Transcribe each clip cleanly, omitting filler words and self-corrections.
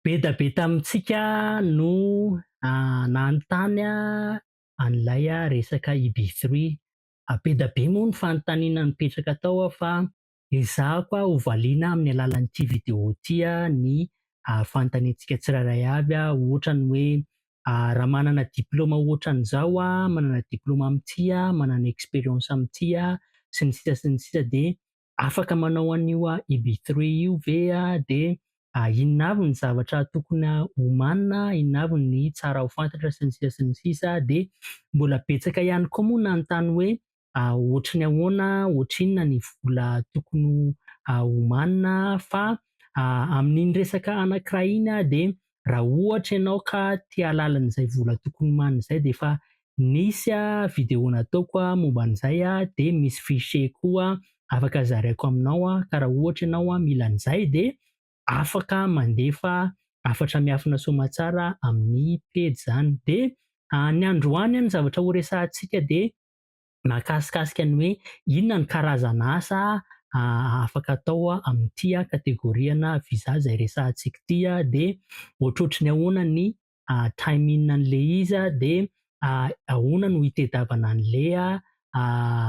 Be da be tamintsika no nanontany an'ilay resaka IB3. Be da be moa ny fanontaniana nipetraka tao fa ezahako ho valiana amin'ny alalan'ity vidéo ty ny fanontaniantsika tsirairay avy ohatrany hoe raha manana diplôma ohatran'izao manana diplôma amin'ity manana expérience amin'ity sy ny sisa sy ny sisa de afaka manao an'io IB3 io ve de inona avy ny zavatra tokony homanina, inona avy ny tsara ho fantatra sy ny sisa de mbola betsaka ihany koa moa nanontany hoe ohatrany ahoana, ohatrinona ny vola tokony homanina fa amin'iny resaka anankiray iny de raha ohatra ianao ka te hahalala an'izay vola tokony homanina izay de efa nisy vidéo nataoko momba an'izay de misy fichier koa afaka zaraiko aminao ka raha ohatra ianao mila an'izay de afaka mandefa 4 soamantsara amin'ny pejy zany. De ny androany ny zavatra ho resahantsika de mahakasikasika ny hoe inona ny karazana asa afaka atao amin'ity kategoriana visa zay resahantsika ity de ohatrohatry ny ahoana ny timing an'le izy de ahoana no hitadiavana an'le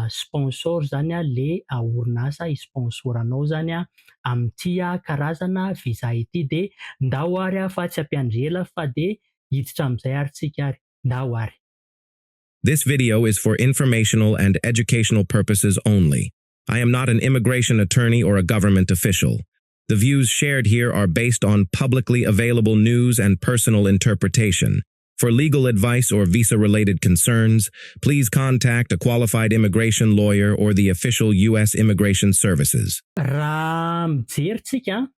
sponsor zany le orinasa hisponsoranao zany amin'ity karazana visa ity de ndao ary fa tsy hampiandry ela fa de hiditra amin'izay ary tsika ary, ndao ary. This video is for informational and educational purposes only. I am not an immigration attorney or a government official. The views shared here are based on publicly available news and personal interpretation. For legal advice or visa-related concerns, please contact a qualified immigration lawyer or the official U.S. Immigration Services. Raha mijery tsika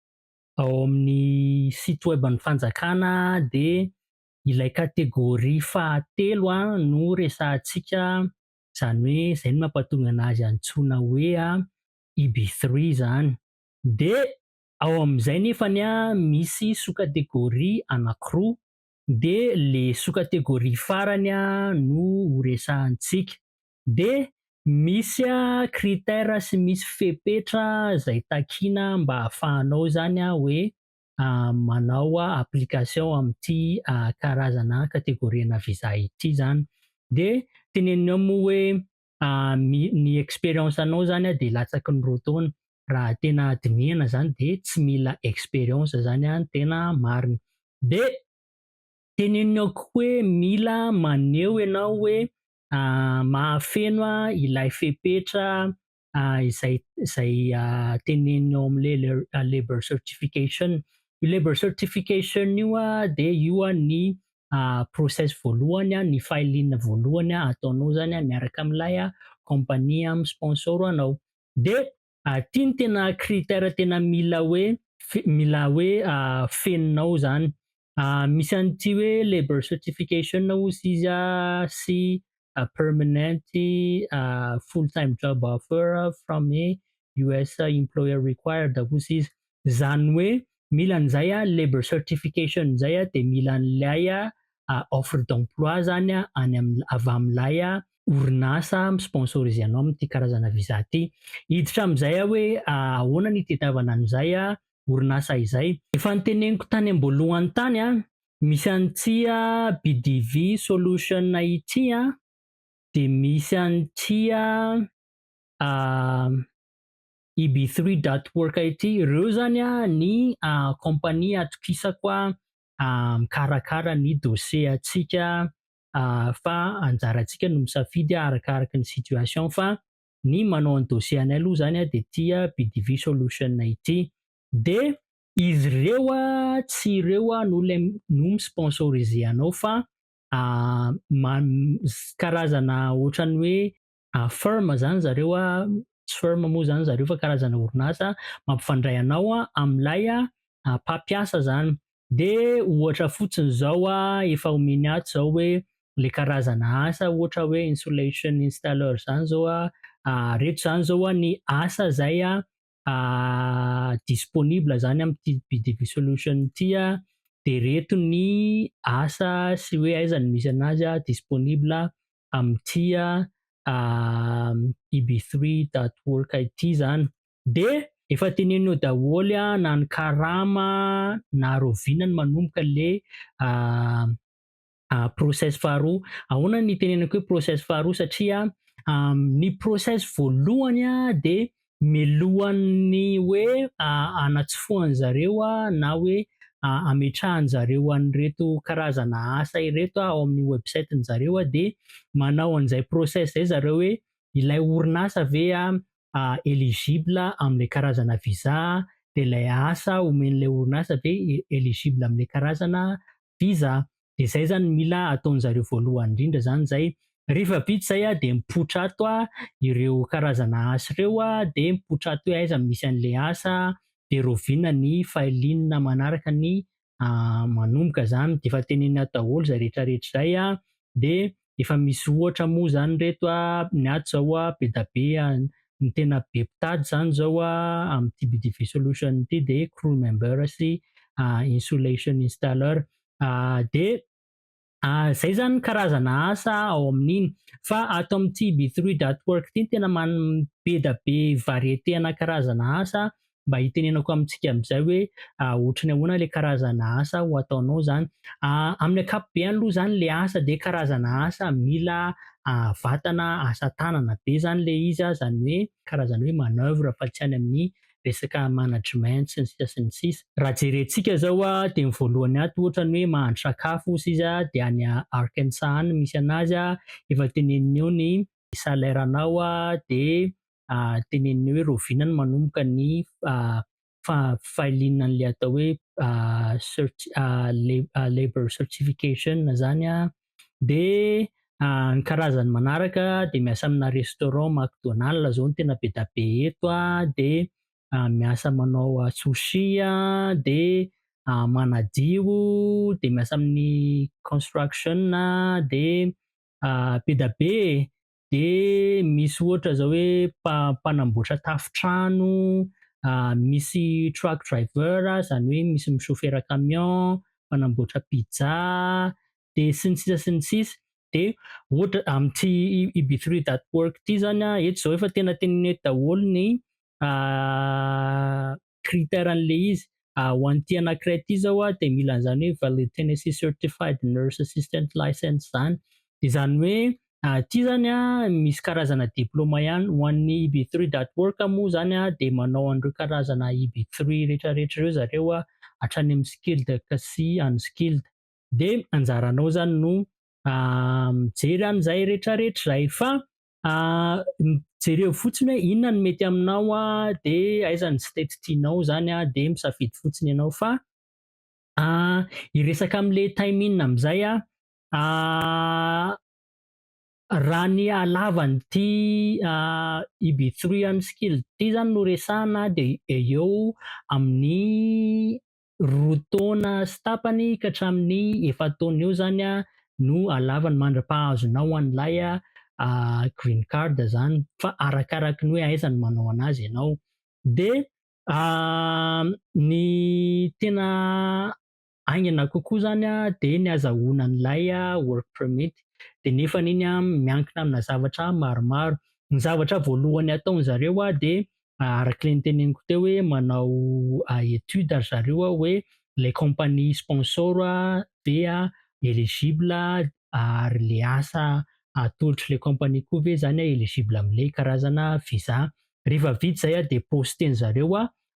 ao amin'ny site web ny fanjakana de ilay kategoria fahatelo no resahantsika, zany hoe zay no mampatonga anazy antsoina hoe IB3 zany. De ao amin'izay nefany misy sous-kategorie anankiroa de le sous-kategorie farany no ho resahantsika. De misy critère sy misy fepetra zay takiana mba ahafahanao zany hoe manao application amin'ity karazana kategoriana visa ity zany. De teneninao moa hoe ny expérience anao zany de latsaky ny roa taona, raha tena dinihana zany de tsy mila expérience zany ny tena marina. De teneninao koa hoe mila maneho ianao hoe mahafeno ilay fepetra izay teneninao am'le labour certification. Io labour certification io de io ny process voalohany ny file-in voalohany ataonao zany miaraka am'lay compagnie mi-sponsor anao. De ty ny tena critère tena mila hoe fenonao zany. Misy an'ity hoe labour certification ozy izy sy permanent full-time job offer from a US employer required ozy izy. Zany hoe mila an'izay labour certification zay de mila an'lay offre d'emploi zany avy am'lay orinasa mi-sponsorize anao amin'ity karazana visa ty. Hiditra am'izay hoe ahoana ny itadiavana an'izay orinasa izay. Efa noteneniko tany am-boalohany tany misy an'ity BDV solution ity de misy an'ity EB3.work ity. Ireo zany ny compagnie atokisako mikarakara ny dossier antsika fa anjarantsika no misafidy arakaraka ny situation fa ny manao ny dossier anay aloha zany de ty BDV solution ity. De izy ireo tsy ireo no mi-sponsorize anao fa karazana ohatrany hoe firme zany zareo tsy firme moa zany zareo fa karazana orinasa mampifandray anao am'lay mpampiasa zany. De ohatra fotsiny zao efa omeny ato zao hoe le karazana asa ohatra hoe insulation installer zany zao reto zany zao ny asa zay disponible zany amin'ity BDV solution ity de reto ny asa sy hoe aiza no misy anazy disponible amin'ity EB3.work ity zany. De efa teneneo daholo na ny karama na rovinany manomboka le ah, process faharoa. Ahoana ny teneniko hoe process faharoa satria ny process voalohany de mialohan'ny hoe anatsofohan zareo na hoe ametrahan zareo an'ireto karazana asa ireto ao amin'ny website-ny zareo de manao an'izay process zay zareo hoe ilay orinasa ve éligible am'le karazana visa, de ilay asa omen'ilay orinasa ve éligible am'le karazana visa. De zay zany mila ataon'zareo voalohany indrindra zany zay. Rehefa vita zay de mipoitra ato ireo karazana asa ireo de mipoitra ato hoe aiza misy an'le asa, de roviana ny file-na manaraka ny manomboka zany de efa tenenina daholo zay rehetrarehetra zay de efa misy ohatra moa zany reto ny ato zao be da be ny tena be mpitady zany zao amin'ny TBDV solution ity de crew member sy insulation installer. De zay zany karazana asa ao amin'iny. Fa ato amin'ny TB3.work ity tena be da be variété-na karazana asa mba hitenenako amintsika am'zay hoe ohatry ny ahoana le karazana asa ho ataonao zany. Amin'ny ankapobeny aloha zany le asa de karazana asa mila vatana asa tanana be zany le izy zany hoe karazana hoe manœuvre fa tsy any amin'ny resaka management sy ny sisa sy ny sisa. Raha jerentsika zao de ny voalohany ato ohatra ny hoe mahandro sakafo hozy izy de any Arkansas any misy anazy efa teneniny eo ny salaire-nao de teneniny hoe rovinany manomboka ny fahaliana an'le atao hoe labor certification zany de ny karazany manaraka de miasa amina restaurant McDonald zao no tena be da be eto de miasa manao sushi de manadio, de miasa amin'ny construction de be da be. De misy ohatra zao hoe mpanamboatra tafotrano, misy truck driver zany hoe misy misôfera camion, mpanamboatra pizza de sy ny sisa sy ny sisa. De ohatra amin'ity EB3.work ity zany eto zao efa tena teneniny eto daholo ny critère-n'le izy. Ho an'ity anankiray ity zao de mila an'zany hoe valid Tennessee certified nurse assistant license zany. De zany hoe ity zany misy karazana diplôma ihany. Ho an'ny EB3.work moa zany de manao an'ireo karazana EB3 rehetrarehetra ireo zareo hatrany amin'ny skilled ka sy unskilled. De anjaranao zany no mijery an'izay rehetrarehetra zay. Fa jereo fotsiny hoe inona no mety aminao de aiza ny tsy tety tianao zany de misafidy fotsiny ianao. Fa hiresaka am'le time in am'izay raha ny halavan'ity EB3 unskilled ity zany no resahana de eo amin'ny 2 taona sy tapany ka hatramin'ny 4 taona eo zany no halavany mandra-pahazonao an'ilay green card zany. Fa arakaraky ny hoe aiza ny manao anazy ianao. De ny tena aingana kokoa zany de ny azahoana an'ilay work permit. De nefany iny miankina amina zavatra maromaro. Ny zavatra voalohany ataon'zareo de arak'le noteneniko teo hoe manao étude ry zareo hoe les compagnies sponsor de éligible ary le asa atolotry le compagnie koa ve zany éligible am'le karazana visa. Rehefa vita zay de posten'zareo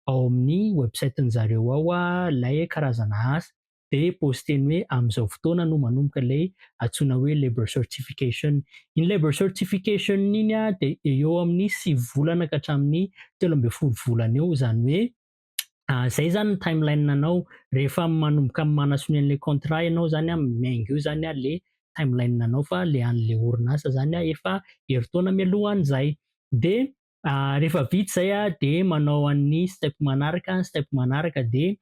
ao amin'ny website-ny zareo ao lay karazana asa. De posteny hoe am'izao fotoana no manomboka le antsoina hoe labor certification. Iny labor certification iny de eo amin'ny 9 volana ka hatramin'ny 12 volana eo zany hoe zay zany ny timeline-nanao. Rehefa manomboka manasony an'le contrat ianao zany miainga eo zany le timeline-nanao fa le an'le orinasa zany efa herintaona mialoha an'izay. De rehefa vita zay de manao an'ny step manaraka. Step manaraka de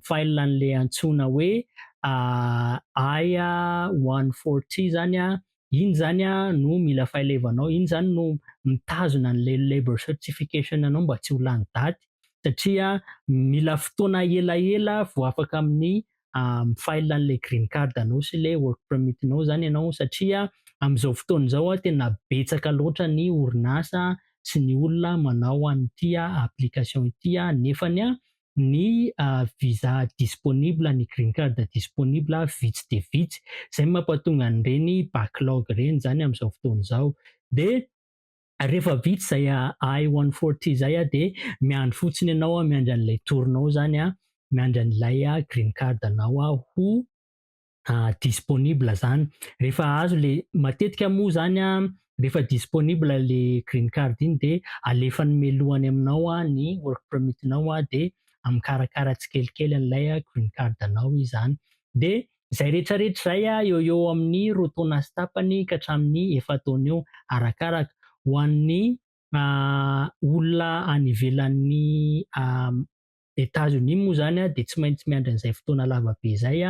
file an'le antsoina hoe I-140 zany iny zany no mila fahalevanao. Iny zany no mitazona an'le labor certification anao mba tsy ho lany daty satria mila fotoana elaela vao afaka amin'ny file an'le green card anao sy le work permit anao zany ianao satria am'izao fotoana izao tena betsaka loatra ny orinasa sy ny olona manao an'ity application ity nefany ny visa disponible, ny green card disponible vitsy de vitsy. Zay mampatonga an'ireny backlog reny zany amin'izao fotoana izao. De rehefa vitsy zay I-140 zay de miandry fotsiny ianao miandry an'ilay torinao zany miandry an'ilay green card anao ho disponible zany. Rehefa azo le matetika moa zany rehefa disponible le green card iny de alefany mialohan'ny aminao ny work permit nao de mikarakara tsikelikely an'ilay green card anao izy zany. De zay rehetrarehetra zay eo eo amin'ny roa taona sy tapany ka hatramin'ny efa taona eo arakaraka. Ho an'ny olona any ivelan'ny États-Unis moa zany de tsy maintsy miandry an'izay fotoana lava be zay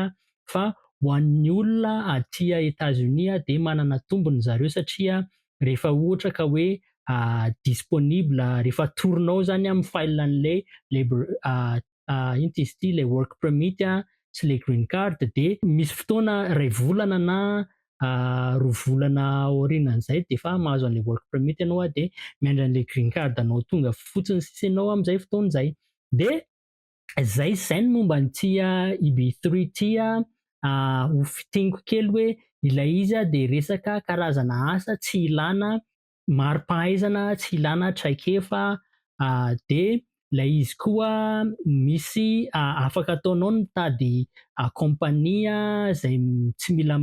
fa ho an'ny olona aty États-Unis de manana tombony zareo satria rehefa ohatra ka hoe disponible rehefa torinao zany amin'ny file an'ilay ino izy ity le work permit sy le green card de misy fotoana 2 volana na 2 volana aorianan'izay de efa mahazo an'le work permit ianao de miandry an'le green card anao tonga fotsiny sisa ianao amin'izay fotoana zay. De zay ny momba an'ity EB3 ity ho fiteniko kely hoe ilay izy de resaka karazana asa tsy ilana marim-pahaizana, tsy ilana traikefa de ilay izy koa misy afaka ataonao ny mitady compagnie zay tsy mila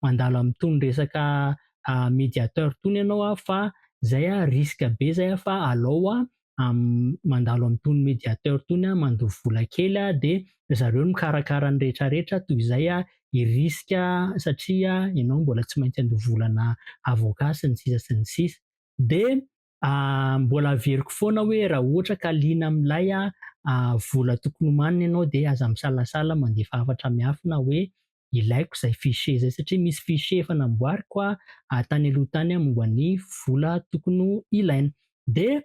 mandalo amin'itony resaka médiateur tony ianao fa zay risque be zay fa alao mandalo amin'itony médiateur tony mandoha vola kely de zareo no mikarakara ny rehetrarehetra toy izay i risque satria ianao mbola tsy maintsy andoha volana avocat sy ny sisa sy ny sisa. De mbola averiko foana hoe raha ohatra ka liana amin'ilay vola tokony homanina ianao de aza misalasala mandefa hafatra miafina hoe ilaiko izay fichier zay satria misy fichier efa namboariko tany aloha tany momba ny vola tokony ho ilaina. De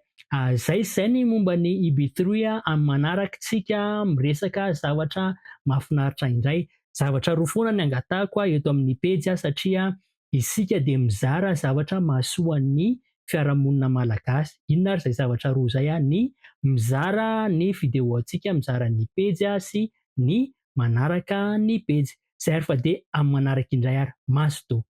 zay ny momba ny EB3 amin'ny manarakintsika miresaka zavatra mahafinaritra indray. Zavatra roa foana ny angatahako eto amin'ny pejy satria isika de mizara zavatra mahasoa ny fiarahamonina malagasy. Inona ary zay zavatra roa zay ny mizara ny vidéo antsika, mizara ny pejy sy ny manaraka ny pejy. Zay ary fa de amin'ny manaraka indray ary maso to.